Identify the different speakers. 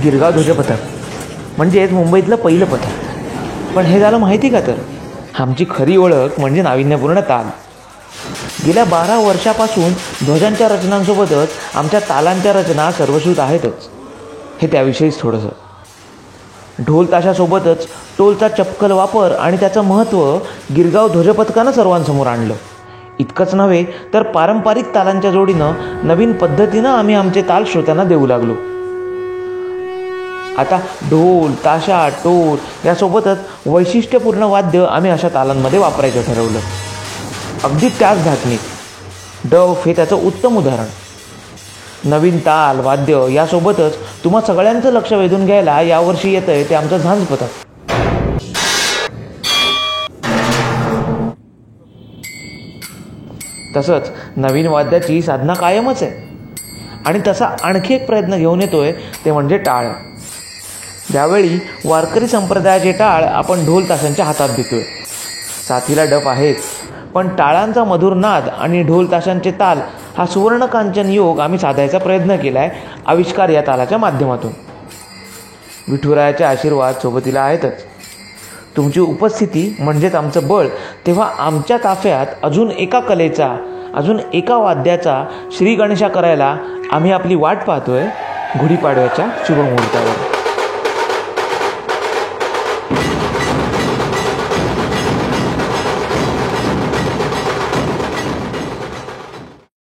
Speaker 1: गिरगाव ध्वजपथक म्हणजेच मुंबईतलं पहिलं पथक. पण हे झालं माहिती का? तर आमची खरी ओळख म्हणजे नाविन्यपूर्ण ताल. गेल्या 12 वर्षापासून ध्वजांच्या रचनांसोबतच आमच्या तालांच्या रचना सर्वश्रुत आहेतच. हे त्याविषयीच थोडंसं. ढोल ताशासोबतच टोलचा चपखल वापर आणि त्याचं महत्त्व गिरगाव ध्वजपथकानं सर्वांसमोर आणलं. इतकंच नव्हे तर पारंपरिक तालांच्या जोडीनं नवीन पद्धतीनं आम्ही आमचे ताल श्रोत्यांना देऊ लागलो. आता ढोल ताशा टोल यासोबतच वैशिष्ट्यपूर्ण वाद्य आम्ही अशा तालांमध्ये वापरायचं ठरवलं. अगदी त्याच धाटणीत डफ हे त्याचं उत्तम उदाहरण. नवीन ताल वाद्य यासोबतच तुम्हा सगळ्यांचं लक्ष वेधून घ्यायला यावर्षी येतंय ते आमचं झांज पथक. तसंच नवीन वाद्याची साधना कायमच आहे. आणि तसा आणखी एक प्रयत्न घेऊन येतोय ते म्हणजे टाळ. यावेळी वारकरी संप्रदायाचे टाळ आपण ढोल ताशांच्या हातात देतोय. साथीला डफ आहेच, पण टाळांचा मधुर नाद आणि ढोल ताशांचे ताल हा सुवर्णकांचन योग आम्ही साधायचा प्रयत्न केला आहे आविष्कार या तालाच्या माध्यमातून. विठुरायाचे आशीर्वाद सोबतीला आहेतच. तुमची उपस्थिती म्हणजेच आमचं बळ. तेव्हा आमच्या ताफ्यात अजून एका कलेचा, अजून एका वाद्याचा श्री गणेशा करायला आम्ही आपली वाट पाहतोय गुढीपाडव्याच्या शुभमुहूर्तावर.